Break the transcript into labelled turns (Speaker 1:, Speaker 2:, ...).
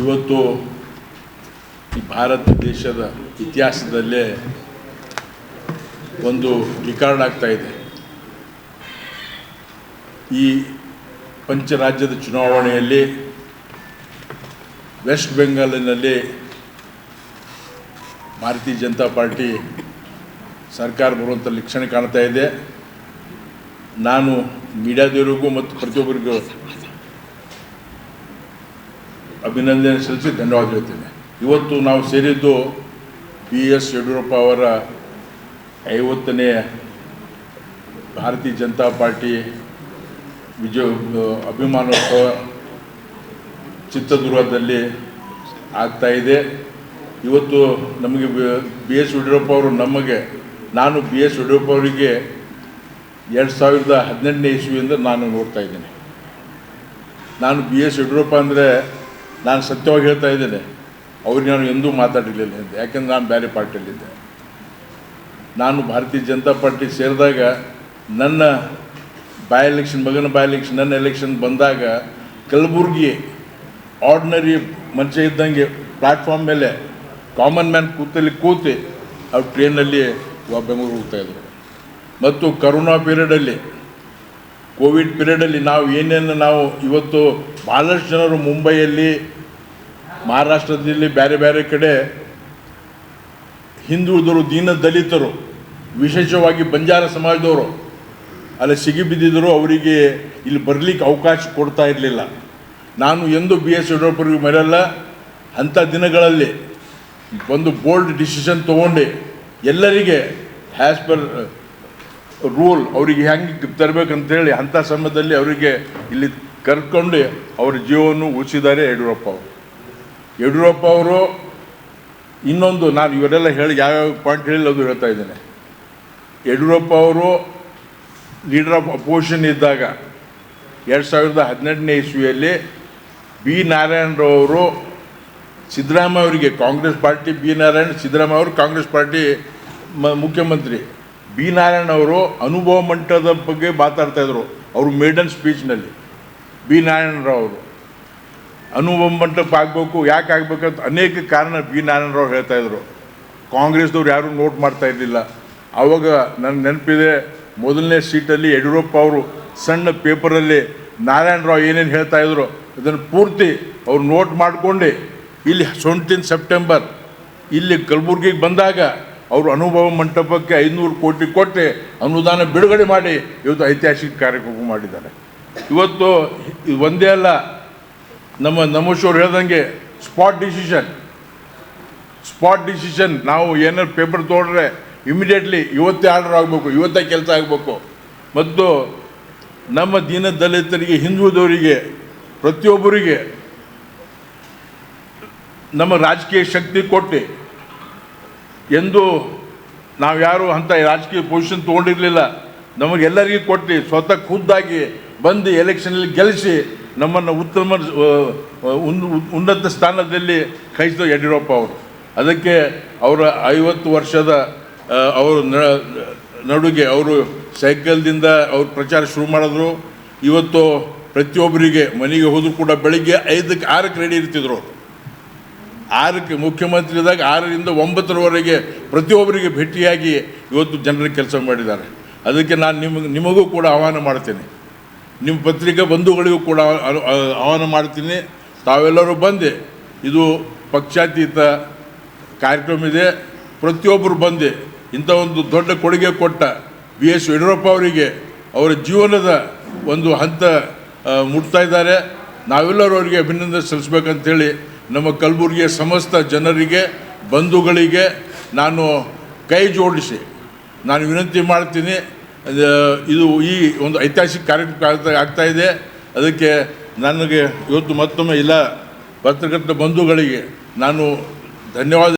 Speaker 1: ಇವತ್ತು ಈ ಭಾರತ ದೇಶದ ಇತಿಹಾಸದಲ್ಲೇ ಒಂದು ರೆಕಾರ್ಡ್ ಆಗ್ತಾ ಇದೆ. ಈ ಪಂಚರಾಜ್ಯದ ಚುನಾವಣೆಯಲ್ಲಿ ವೆಸ್ಟ್ ಬೆಂಗಾಲಿನಲ್ಲಿ ಭಾರತೀಯ ಜನತಾ ಪಾರ್ಟಿ ಸರ್ಕಾರ ಬರುವಂಥ ಲಕ್ಷಣ ಕಾಣ್ತಾ ಇದೆ. ನಾನು ಮೀಡಿಯಾದವರಿಗೂ ಮತ್ತು ಪ್ರತಿಯೊಬ್ಬರಿಗೂ ಅಭಿನಂದನೆ ಸಲ್ಲಿಸಿ ಧನ್ಯವಾದ ಹೇಳ್ತೇನೆ. ಇವತ್ತು ನಾವು ಸೇರಿದ್ದು BS ಯಡಿಯೂರಪ್ಪ ಅವರ 50ನೇ ಭಾರತೀಯ ಜನತಾ ಪಾರ್ಟಿ ಅಭಿಮಾನೋತ್ಸವ ಚಿತ್ರದುರ್ಗದಲ್ಲಿ ಆಗ್ತಾ ಇದೆ. ಇವತ್ತು ನಮಗೆ BS ಯಡಿಯೂರಪ್ಪ ಅವರು ನಾನು BS ಯಡಿಯೂರಪ್ಪ ಅವರಿಗೆ 2018ನೇ ಇಸ್ವಿಯಿಂದ ನಾನು ನೋಡ್ತಾ ಇದ್ದೇನೆ. ನಾನು BS ಯಡಿಯೂರಪ್ಪ ಅಂದರೆ ನಾನು ಸತ್ಯವಾಗಿ ಹೇಳ್ತಾ ಇದ್ದೇನೆ, ಅವ್ರಿಗೆ ನಾನು ಎಂದೂ ಮಾತಾಡಿರಲಿಲ್ಲ ಅಂತ. ಯಾಕೆಂದ್ರೆ ನಾನು ಬೇರೆ ಪಾರ್ಟಿಯಲ್ಲಿದ್ದೆ. ನಾನು ಭಾರತೀಯ ಜನತಾ ಪಾರ್ಟಿ ಸೇರಿದಾಗ ನನ್ನ ಮಗನ ಬೈ ಎಲೆಕ್ಷನ್ ನನ್ನ ಎಲೆಕ್ಷನ್ ಬಂದಾಗ ಕಲಬುರ್ಗಿ ಆರ್ಡಿನರಿ ಮನುಷ್ಯ ಇದ್ದಂಗೆ ಪ್ಲ್ಯಾಟ್ಫಾರ್ಮ್ ಮೇಲೆ ಕಾಮನ್ ಮ್ಯಾನ್ ಕೂತು ಅವ್ರು ಟ್ರೈನಲ್ಲಿ ಬೆಂಗಳೂರು ಹೋಗ್ತಾಯಿದ್ರು. ಮತ್ತು ಕರೋನಾ ಪೀರಿಯಡಲ್ಲಿ ಕೋವಿಡ್ ಪೀರಿಯಡಲ್ಲಿ ನಾವು ಇವತ್ತು ಭಾಳಷ್ಟು ಜನರು ಮುಂಬೈಯಲ್ಲಿ, ಮಹಾರಾಷ್ಟ್ರದಲ್ಲಿ, ಬೇರೆ ಕಡೆ ಹಿಂದುಳಿದವರು, ದೀನ ದಲಿತರು, ವಿಶೇಷವಾಗಿ ಬಂಜಾರ ಸಮಾಜದವರು ಅಲ್ಲಿ ಸಿಗಿಬಿದ್ದಿದ್ದರು. ಅವರಿಗೆ ಇಲ್ಲಿ ಬರಲಿಕ್ಕೆ ಅವಕಾಶ ಕೊಡ್ತಾ ಇರಲಿಲ್ಲ. ನಾನು ಎಂದು BS ಯಡಿಯೂರಪ್ಪರಿಗೆ ಮರೆಯಲ್ಲ. ಅಂಥ ದಿನಗಳಲ್ಲಿ ಒಂದು ಬೋಲ್ಡ್ ಡಿಸಿಷನ್ ತೊಗೊಂಡು ಎಲ್ಲರಿಗೆ ಆ್ಯಸ್ ಪರ್ ರೂಲ್ ಅವರಿಗೆ ಹೆಂಗೆ ತರಬೇಕಂತೇಳಿ ಅಂಥ ಸಮಯದಲ್ಲಿ ಅವರಿಗೆ ಇಲ್ಲಿ ಕರ್ಕೊಂಡು ಅವರ ಜೀವವನ್ನು ಉಳಿಸಿದ್ದಾರೆ ಯಡಿಯೂರಪ್ಪ ಅವರು. ಇನ್ನೊಂದು ನಾನು ಇವರೆಲ್ಲ ಯಾವ್ಯಾವ ಪಾಯಿಂಟ್ ಹೇಳಿ ಅದು ಹೇಳ್ತಾ ಇದ್ದೇನೆ. ಯಡಿಯೂರಪ್ಪ ಅವರು ಲೀಡರ್ ಆಫ್ ಅಪೋಸಿಷನ್ ಇದ್ದಾಗ 2018ನೇ ಇಸ್ವಿಯಲ್ಲಿ B. ನಾರಾಯಣರಾವ್ ಅವರು ಸಿದ್ದರಾಮಯ್ಯ ಅವರಿಗೆ, ಕಾಂಗ್ರೆಸ್ ಪಾರ್ಟಿ ಸಿದ್ದರಾಮಯ್ಯ ಅವರು ಕಾಂಗ್ರೆಸ್ ಪಾರ್ಟಿ ಮುಖ್ಯಮಂತ್ರಿ, B. ನಾರಾಯಣ ಅವರು ಅನುಭವ ಮಂಟಪದ ಬಗ್ಗೆ ಮಾತಾಡ್ತಾಯಿದ್ರು. ಅವರು ಮೇಡನ್ ಸ್ಪೀಚ್ನಲ್ಲಿ B. ನಾರಾಯಣರಾವ್ ಅವರು ಅನುಭವ ಮಂಟಪ ಆಗಬೇಕು, ಯಾಕೆ ಆಗಬೇಕಂತ ಅನೇಕ ಕಾರಣ B. ನಾರಾಯಣರಾವ್ ಹೇಳ್ತಾಯಿದ್ರು. ಕಾಂಗ್ರೆಸ್ದವ್ರು ಯಾರೂ ನೋಟ್ ಮಾಡ್ತಾ ಇರಲಿಲ್ಲ. ಆವಾಗ ನನ್ನ ನೆನಪಿದೆ, ಮೊದಲನೇ ಸೀಟಲ್ಲಿ ಯಡಿಯೂರಪ್ಪ ಅವರು ಸಣ್ಣ ಪೇಪರಲ್ಲಿ ನಾರಾಯಣರಾವ್ ಏನೇನು ಹೇಳ್ತಾಯಿದ್ರು ಅದನ್ನು ಪೂರ್ತಿ ಅವ್ರು ನೋಟ್ ಮಾಡಿಕೊಂಡು ಇಲ್ಲಿ 17 ಸೆಪ್ಟೆಂಬರ್ ಇಲ್ಲಿ ಕಲಬುರ್ಗಿಗೆ ಬಂದಾಗ ಅವರು ಅನುಭವ ಮಂಟಪಕ್ಕೆ 500 ಕೋಟಿ ಕೊಟ್ಟು ಅನುದಾನ ಬಿಡುಗಡೆ ಮಾಡಿ ಇವತ್ತು ಐತಿಹಾಸಿಕ ಕಾರ್ಯಕ್ರಮ ಮಾಡಿದ್ದಾರೆ. ಇವತ್ತು ಇದು ಒಂದೇ ಅಲ್ಲ, ನಮೋಶ್ ಹೇಳ್ದಂಗೆ ಸ್ಪಾಟ್ ಡಿಸಿಷನ್ ನಾವು ಏನಾದ್ರು ಪೇಪರ್ ತೊಗೊಂಡ್ರೆ ಇಮಿಡಿಯೇಟ್ಲಿ ಇವತ್ತೇ ಆರ್ಡರ್ ಆಗಬೇಕು, ಇವತ್ತೇ ಕೆಲಸ ಆಗಬೇಕು. ಮತ್ತು ನಮ್ಮ ದೀನ ದಲಿತರಿಗೆ, ಹಿಂದುಳಿದವರಿಗೆ, ಪ್ರತಿಯೊಬ್ಬರಿಗೆ ನಮ್ಮ ರಾಜಕೀಯ ಶಕ್ತಿ ಕೊಟ್ಟು ಎಂದು ನಾವು ಯಾರು ಅಂಥ ರಾಜಕೀಯ ಪೊಸಿಷನ್ ತೊಗೊಂಡಿರಲಿಲ್ಲ. ನಮಗೆಲ್ಲರಿಗೂ ಕೊಟ್ಟು ಸ್ವತಃ ಖುದ್ದಾಗಿ ಬಂದು ಎಲೆಕ್ಷನಲ್ಲಿ ಗೆಲ್ಲಿಸಿ ನಮ್ಮನ್ನು ಉನ್ನತ ಸ್ಥಾನದಲ್ಲಿ ಕಳಿಸಿದ ಯಡಿಯೂರಪ್ಪ ಅವರು. ಅದಕ್ಕೆ ಅವರ 50 ವರ್ಷದ ಅವರು ನಡುಗೆ ಅವರು ಸೈಕಲ್ದಿಂದ ಅವ್ರು ಪ್ರಚಾರ ಶುರು ಮಾಡಿದ್ರು. ಇವತ್ತು ಪ್ರತಿಯೊಬ್ಬರಿಗೆ ಮನೆಗೆ ಹೋದರೂ ಕೂಡ ಬೆಳಿಗ್ಗೆ 5ಕ್ಕೆ 6ಕ್ಕೆ ರೆಡಿ ಇರ್ತಿದ್ರು. ಅವರು 6ಕ್ಕೆ ಮುಖ್ಯಮಂತ್ರಿ ಇದ್ದಾಗ 6ರಿಂದ 9ರವರೆಗೆ ಪ್ರತಿಯೊಬ್ಬರಿಗೆ ಭೇಟಿಯಾಗಿ ಇವತ್ತು ಜನರಿಗೆ ಕೆಲಸ ಮಾಡಿದ್ದಾರೆ. ಅದಕ್ಕೆ ನಾನು ನಿಮಗೂ ಕೂಡ ಆಹ್ವಾನ ಮಾಡ್ತೀನಿ, ನಿಮ್ಮ ಪತ್ರಿಕಾ ಬಂಧುಗಳಿಗೂ ಕೂಡ ಆಹ್ವಾನ ಮಾಡ್ತೀನಿ. ತಾವೆಲ್ಲರೂ ಬಂದು, ಇದು ಪಕ್ಷಾತೀತ ಕಾರ್ಯಕ್ರಮ ಇದೆ, ಪ್ರತಿಯೊಬ್ಬರು ಬಂದು ಇಂಥ ಒಂದು ದೊಡ್ಡ ಕೊಡುಗೆ ಕೊಟ್ಟ BS ಯಡಿಯೂರಪ್ಪ ಅವರಿಗೆ ಅವರ ಜೀವನದ ಒಂದು ಹಂತ ಮುಟ್ತಾ ಇದ್ದಾರೆ. ನಾವೆಲ್ಲರೂ ಅವರಿಗೆ ಅಭಿನಂದನೆ ಸಲ್ಲಿಸ್ಬೇಕಂತೇಳಿ ನಮ್ಮ ಕಲಬುರಗಿಯ ಸಮಸ್ತ ಜನರಿಗೆ, ಬಂಧುಗಳಿಗೆ ನಾನು ಕೈ ಜೋಡಿಸಿ ನಾನು ವಿನಂತಿ ಮಾಡ್ತೀನಿ. ಇದು ಈ ಒಂದು ಐತಿಹಾಸಿಕ ಕಾರ್ಯಕ್ರಮ ಆಗ್ತಾಯಿದೆ. ಅದಕ್ಕೆ ನನಗೆ ಇವತ್ತು ಮತ್ತೊಮ್ಮೆ ಪತ್ರಕರ್ತ ಬಂಧುಗಳಿಗೆ ನಾನು ಧನ್ಯವಾದ